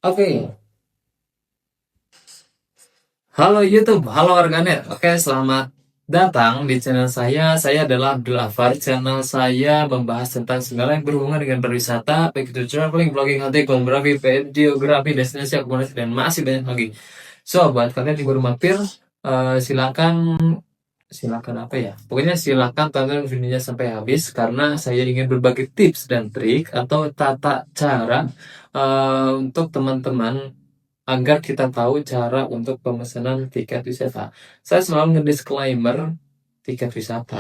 Oke, halo YouTube, halo warganet. Oke, selamat datang di channel saya. Saya adalah Abdul Afar. Channel saya membahas tentang segala yang berhubungan dengan berwisata, baik itu traveling, vlogging, hunting, fotografi, videografi, destinasi, akomodasi, dan masih banyak lagi. So, buat kalian yang baru mampir, silakan silakan apa ya? Pokoknya silakan tonton videonya sampai habis karena saya ingin berbagi tips dan trik atau tata cara untuk teman-teman agar kita tahu cara untuk pemesanan tiket wisata. Saya selalu nge-disclaimer tiket wisata,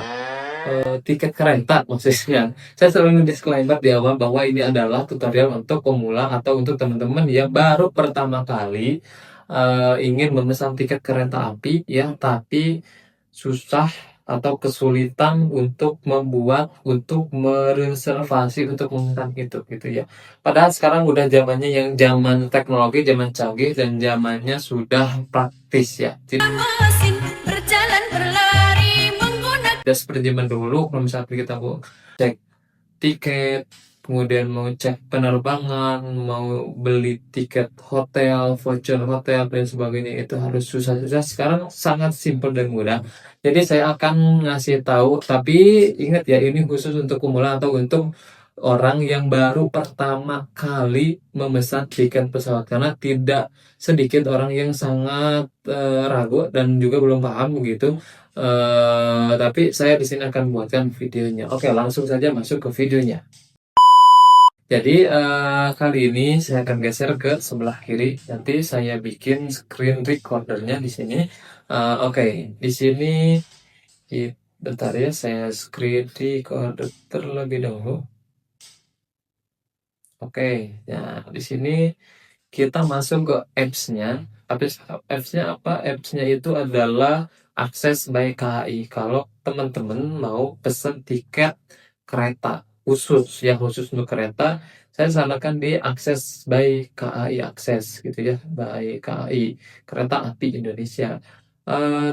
tiket kereta maksudnya. Saya selalu nge-disclaimer di awal bahwa ini adalah tutorial untuk pemula atau untuk teman-teman yang baru pertama kali ingin memesan tiket kereta api ya, tapi susah atau kesulitan untuk mereservasi untuk memesan itu gitu ya. Padahal sekarang udah zamannya yang zaman teknologi, zaman canggih dan zamannya sudah praktis ya. Tidak seperti zaman dulu kalau misalnya kita mau cek tiket, kemudian mau cek penerbangan, mau beli tiket hotel, voucher hotel dan sebagainya itu harus susah-susah. Sekarang sangat simpel dan mudah. Jadi saya akan ngasih tahu, tapi ingat ya ini khusus untuk pemula atau untuk orang yang baru pertama kali memesan tiket pesawat karena tidak sedikit orang yang sangat ragu dan juga belum paham begitu. Tapi saya di sini akan buatkan videonya. Oke, langsung saja masuk ke videonya. Jadi kali ini saya akan geser ke sebelah kiri. Nanti saya bikin screen recordernya di sini. Oke, di sini bentar ya, saya screen recorder terlebih dahulu. Oke, nah di sini kita masuk ke apps-nya. Apps-nya apa? Apps-nya itu adalah Akses by KAI. Kalau teman-teman mau pesen tiket kereta khusus, yang khusus untuk kereta, saya sarankan di Akses by KAI Akses gitu ya, by KAI Kereta Api Indonesia.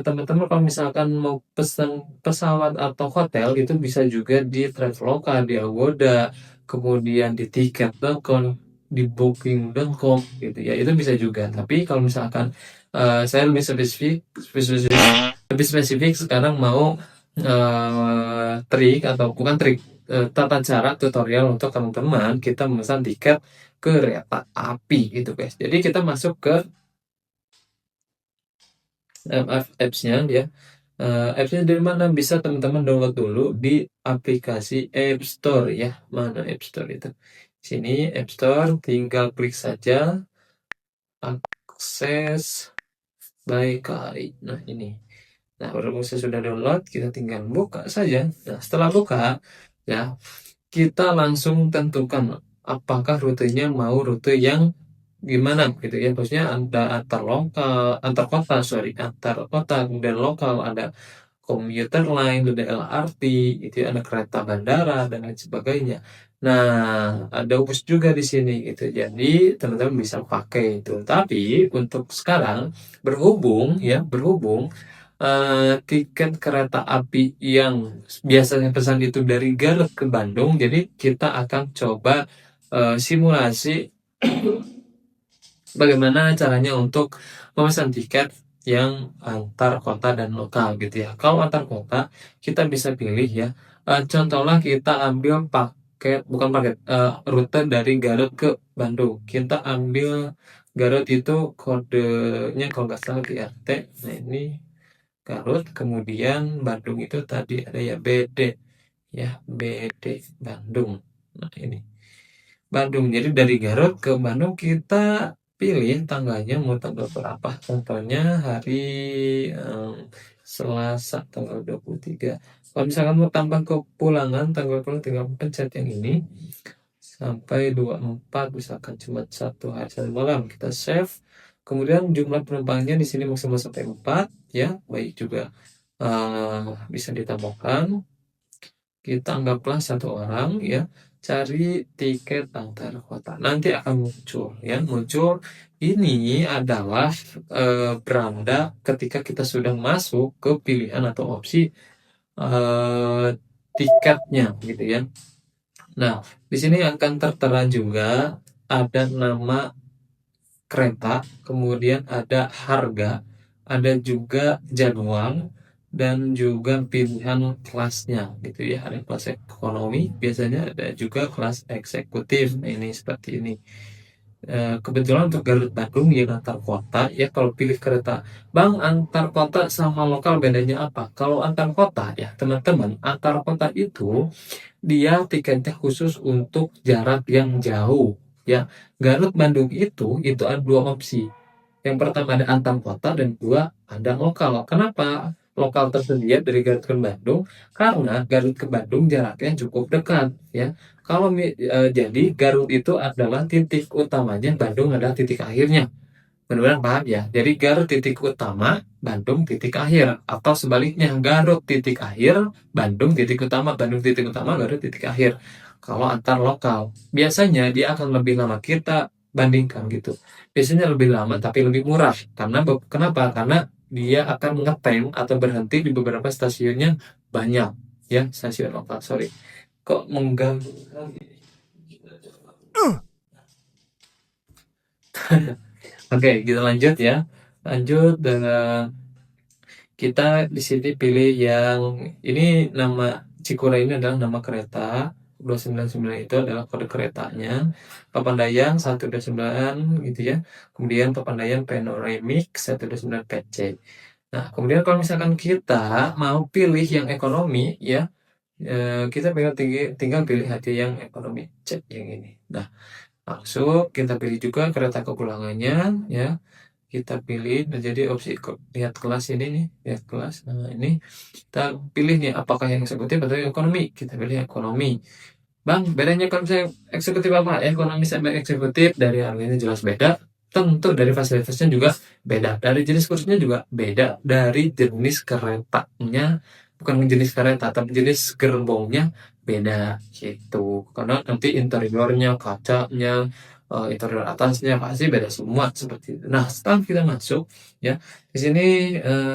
Teman-teman kalau misalkan mau pesen pesawat atau hotel itu bisa juga di Traveloka, di Agoda, kemudian di tiket.com, di booking.com gitu ya, itu bisa juga. Tapi kalau misalkan saya lebih spesifik sekarang mau trik atau bukan trik, tata cara tutorial untuk teman-teman kita memesan tiket kereta api gitu guys. Jadi kita masuk ke apps-nya ya. Apps-nya dari mana? Bisa teman-teman download dulu di aplikasi App Store ya. Mana App Store itu? Sini App Store, tinggal klik saja Akses by KAI. Nah ini. Nah baru saya sudah download, kita tinggal buka saja. Nah setelah buka, ya kita langsung tentukan apakah rutenya mau rute yang gimana gitu ya, maksudnya ada antar lokal, antar kota, sorry, antar kota dan lokal, ada komuter lain, ada LRT, itu ya, ada kereta bandara dan lain sebagainya. Nah, ada bus juga di sini gitu. Jadi teman-teman bisa pakai itu. Tapi untuk sekarang berhubung tiket kereta api yang biasanya pesan itu dari Garut ke Bandung, jadi kita akan coba simulasi bagaimana caranya untuk memesan tiket yang antar kota dan lokal gitu ya. Kalau antar kota kita bisa pilih ya. Contohnya kita ambil bukan paket, rute dari Garut ke Bandung. Kita ambil Garut itu kodenya kalau nggak salah di RT. Nah ini Garut, kemudian Bandung itu tadi ada ya BD Bandung. Nah ini Bandung. Jadi dari Garut ke Bandung kita pilih tanggalnya mau tanggal berapa. Contohnya hari Selasa tanggal 23. Kalau misalkan mau tambah ke pulangan, tanggal pulang tinggal pencet yang ini sampai 24, misalkan cuma satu hari satu malam, kita save. Kemudian jumlah penumpangnya di sini maksimal sampai 4 ya, baik juga bisa ditambahkan. Kita anggaplah satu orang ya, cari tiket antar kota, nanti akan muncul ini adalah beranda ketika kita sudah masuk ke pilihan atau opsi eh, tiketnya gitu ya. Nah di sini akan tertera juga ada nama kereta, kemudian ada harga, ada juga jadwal, dan juga pilihan kelasnya gitu ya. Ada kelas ekonomi, biasanya ada juga kelas eksekutif. Nah, ini seperti ini. Kebetulan untuk Garut Bandung yang antar kota ya, kalau pilih kereta Bang, antar kota sama lokal bedanya apa? Kalau antar kota ya teman-teman, antar kota itu dia tiketnya khusus untuk jarak yang jauh ya. Garut Bandung itu ada dua opsi. Yang pertama ada antar kota dan kedua ada lokal. Kenapa lokal tersedia dari Garut ke Bandung? Karena Garut ke Bandung jaraknya cukup dekat ya. Kalau jadi Garut itu adalah titik utamanya, Bandung adalah titik akhirnya. Benar-benar paham ya. Jadi Garut titik utama, Bandung titik akhir, atau sebaliknya Garut titik akhir, Bandung titik utama, Garut titik akhir. Kalau antar lokal, biasanya dia akan lebih lama, kita bandingkan gitu. Biasanya lebih lama tapi lebih murah. Karena kenapa? Karena dia akan ngetem atau berhenti di beberapa stasiunnya banyak ya, stasiun lokal. Sorry. Kok mengganggu lagi? Oke, kita lanjut ya. Lanjut dengan kita di sini pilih yang ini, nama Cikura ini adalah nama kereta. 299 itu adalah kode keretanya. Papandayan 129 gitu ya. Kemudian Papandayan Panoramic 129 PC. Nah, kemudian kalau misalkan kita mau pilih yang ekonomi ya, kita tinggal pilih aja yang ekonomi. Cek yang ini. Nah, langsung kita pilih juga kereta kepulangannya ya, kita pilih. Nah, jadi opsi lihat kelas ini nih, lihat kelas. Nah, ini kita pilih nih apakah yang eksekutif atau yang ekonomi. Kita pilih ekonomi. Bang, bedanya kalau misalnya eksekutif apa? Ekonomi sama eksekutif dari harganya jelas beda. Tentu dari fasilitasnya juga beda. Dari jenis kursinya juga beda. Dari jenis keretanya, bukan jenis kereta, tapi jenis gerbongnya beda gitu. Karena nanti interiornya, kacanya, interior atasnya pasti beda semua seperti itu. Nah, setelah kita masuk ya, di sini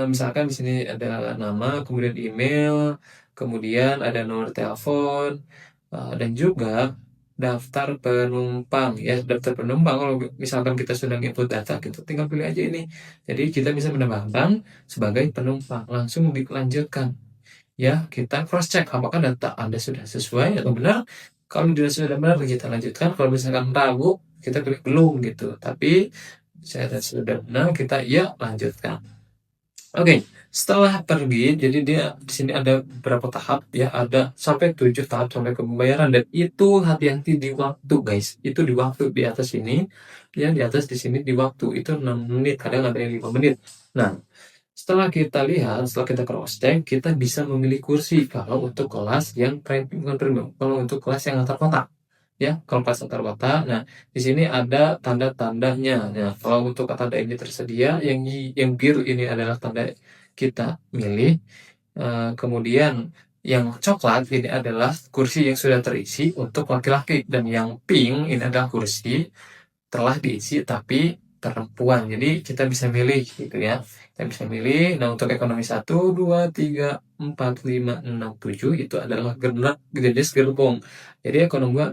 misalkan di sini ada nama, kemudian email, kemudian ada nomor telepon, dan juga daftar penumpang ya. Daftar penumpang kalau misalkan kita sudah input data, kita tinggal pilih aja ini. Jadi kita bisa menambahkan sebagai penumpang, langsung dilanjutkan ya. Kita cross check apakah data Anda sudah sesuai atau benar. Kalau sudah benar kita lanjutkan, kalau misalkan ragu kita klik belum gitu. Tapi saya sudah benar, kita ya lanjutkan. Oke, setelah pergi, jadi dia di sini ada berapa tahap ya, ada sampai 7 tahap sampai ke pembayaran, dan itu hati-hati di waktu guys. Itu di waktu di atas ini, ya di atas di sini di waktu itu 6 menit, kadang ada yang 5 menit. Nah, setelah kita lihat, setelah kita cross check, kita bisa memilih kursi kalau untuk kelas yang premium, bukan premium, kalau untuk kelas yang antar kota. Ya, kalau kelas antar kota, nah di sini ada tanda-tandanya. Nah, kalau untuk tanda ini tersedia, yang biru ini adalah tanda kita milih. Kemudian yang coklat ini adalah kursi yang sudah terisi untuk laki-laki, dan yang pink ini adalah kursi telah diisi tapi perempuan. Jadi kita bisa milih gitu ya. Kita bisa milih. Nah, untuk ekonomi 1, 2, 3, 4, 5, 6, 7 itu adalah jenis gerbong. Jadi ekonomi 2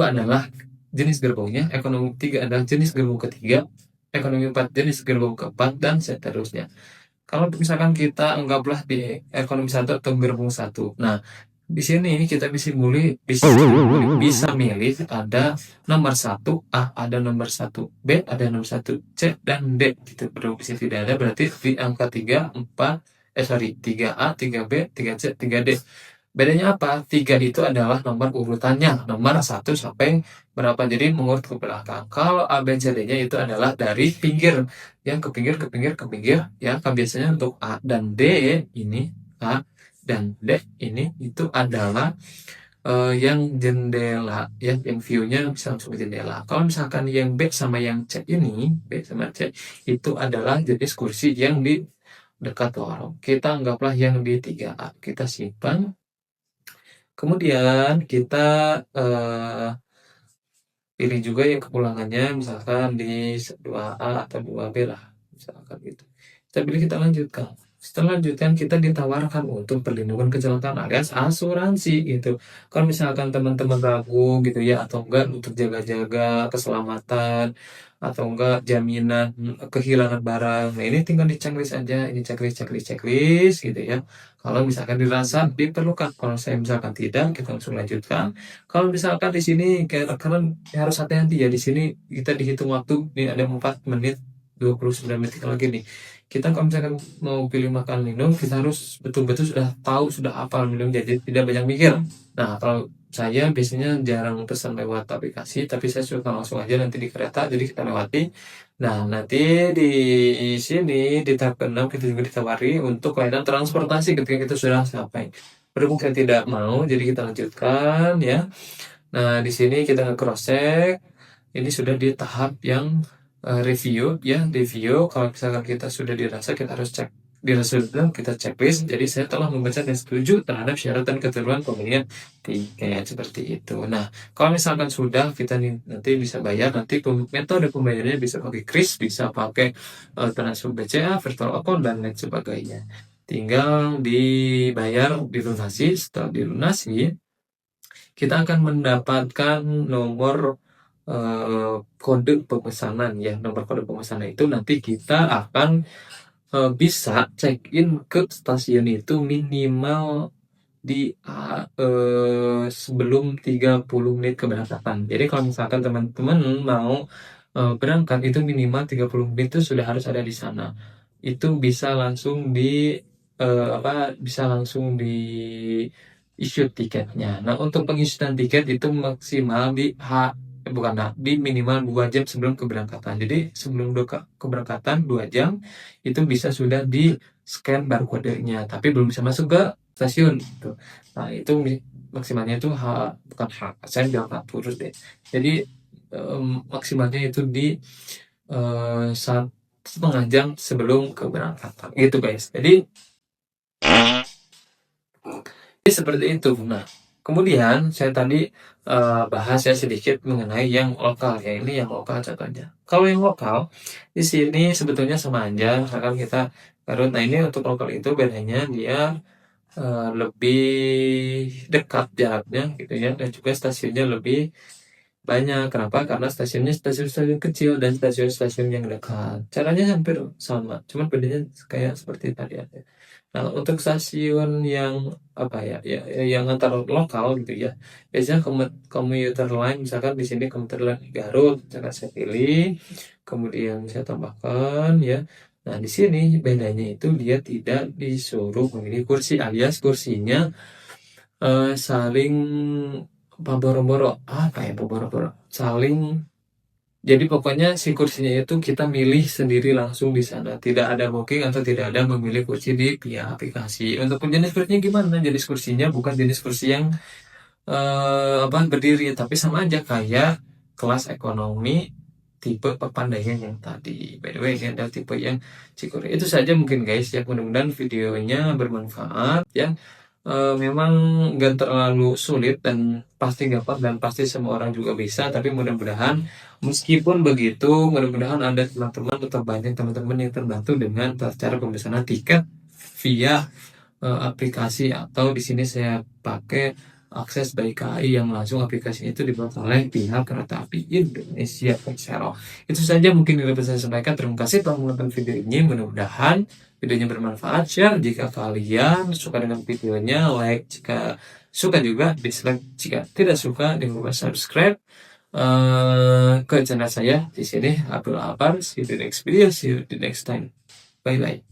adalah jenis gerbongnya, ekonomi 3 adalah jenis gerbong ketiga, ekonomi 4 jenis gerbong keempat, dan seterusnya. Kalau misalkan kita anggaplah di ekonomi 1 atau gerbong 1. Nah, di sini kita bisa milih ada nomor 1A, ada nomor 1B, ada nomor 1C dan D. Gitu. Berarti tidak ada, berarti di angka 3, 4, 3A, 3B, 3C, 3D. Bedanya apa? 3 itu adalah nomor urutannya, nomor 1 sampai berapa, jadi mengurut ke belakang. Kalau A, B, C, D-nya itu adalah dari pinggir, yang ke pinggir, ke pinggir, ke pinggir, ya kan. Biasanya untuk A dan D ini, A dan D ini itu adalah yang jendela, ya, yang view-nya bisa langsung ke jendela. Kalau misalkan yang B sama yang C ini, B sama C itu adalah jenis kursi yang di dekat lorong. Kita anggaplah yang di 3A, kita simpan. Kemudian kita pilih juga yang kepulangannya, misalkan di 2A atau 2B lah, misalkan gitu. Kita pilih, kita lanjutkan. selanjutnya kita ditawarkan untuk perlindungan kecelakaan alias asuransi gitu. Kalau misalkan teman-teman ragu gitu ya atau enggak untuk jaga-jaga keselamatan atau enggak jaminan kehilangan barang. Nah, ini tinggal di-checklist aja, ini checklist gitu ya. Kalau misalkan dirasa diperlukan, kalau saya misalkan tidak, kita langsung lanjutkan. Kalau misalkan di sini kalian harus hati-hati ya, di sini kita dihitung waktu, ini ada 4 menit 29 menit lagi nih. Kita kalau misalkan mau pilih makan minum, kita harus betul-betul sudah tahu, sudah hafal minum, jadi tidak banyak mikir. Nah, kalau saya biasanya jarang pesan lewat aplikasi, tapi saya suka langsung aja nanti di kereta, jadi kita lewati. Nah, nanti di sini, di tahap ke-6, kita juga ditawari untuk layanan transportasi ketika kita sudah sampai. Berhubung saya tidak mau, jadi kita lanjutkan ya. Nah, di sini kita cross check. Ini sudah di tahap yang review ya, review. Kalau misalkan kita sudah dirasa, kita harus cek dirasa sudah, kita checklist. Jadi saya telah membaca dan setuju terhadap syarat dan ketentuan pembelian tiket seperti itu. Nah, kalau misalkan sudah, kita nanti bisa bayar. Nanti metode pembayarannya bisa pakai kris, bisa pakai transfer BCA, virtual account dan lain sebagainya. Tinggal dibayar, dilunasi. Setelah dilunasi, kita akan mendapatkan nomor kode pemesanan ya. Nomor kode pemesanan itu nanti kita akan bisa check-in ke stasiun itu minimal di sebelum 30 menit keberangkatan. Jadi kalau misalkan teman-teman mau berangkat itu minimal 30 menit itu sudah harus ada di sana. Itu bisa langsung bisa langsung di issue tiketnya. Nah, untuk pengisian tiket itu maksimal di minimal 2 jam sebelum keberangkatan. Jadi sebelum keberangkatan 2 jam itu bisa sudah di scan barcode-nya, tapi belum bisa masuk ke stasiun gitu. Nah, itu maksimalnya itu bukan hak, saya bilang hak turut deh. Jadi maksimalnya itu di 1,5 jam sebelum keberangkatan gitu guys. Jadi seperti itu. Nah, kemudian saya tadi bahas ya sedikit mengenai yang lokal ya. Ini yang lokal contohnya. Kalau yang lokal di sini sebetulnya sama aja. Misalkan kita Garut. Nah, ini untuk lokal itu bedanya dia lebih dekat jaraknya gitu ya, dan juga stasiunnya lebih banyak. Kenapa? Karena stasiunnya stasiun-stasiun kecil dan stasiun-stasiun yang dekat. Caranya hampir sama, cuman bedanya kayak seperti tadi aja. Nah, untuk stasiun yang yang antar lokal gitu ya. Biasanya komuter lain, misalkan di sini komuter lain Garut, misalkan saya pilih, kemudian saya tambahkan ya. Nah, di sini bedanya itu dia tidak disuruh memilih kursi, alias kursinya saling saling, jadi pokoknya si kursinya itu kita milih sendiri langsung di sana. Tidak ada booking atau tidak ada memilih kursi di pihak aplikasi. Untuk jenis kursinya gimana? Jenis kursinya bukan jenis kursi yang berdiri, tapi sama aja kayak kelas ekonomi tipe Pepandayan yang tadi. By the way, ini ada tipe yang Cikure. Itu saja mungkin guys ya. Mudah-mudahan videonya bermanfaat ya. Memang nggak terlalu sulit dan pasti gampang dan pasti semua orang juga bisa, tapi mudah-mudahan meskipun begitu, mudah-mudahan ada teman-teman atau banyak teman-teman yang terbantu dengan cara pemesanan tiket via aplikasi, atau di sini saya pakai akses by KAI yang langsung aplikasinya itu dibuat oleh pihak Kereta Api Indonesia Persero. Itu saja mungkin yang bisa saya sampaikan. Terima kasih telah menonton video ini. Mudah-mudahan videonya bermanfaat. Share jika kalian suka dengan videonya, like jika suka juga, dislike jika tidak suka, dan lupa subscribe ke channel saya di sini Abdul Apar. See you the next video, see you the next time. Bye bye.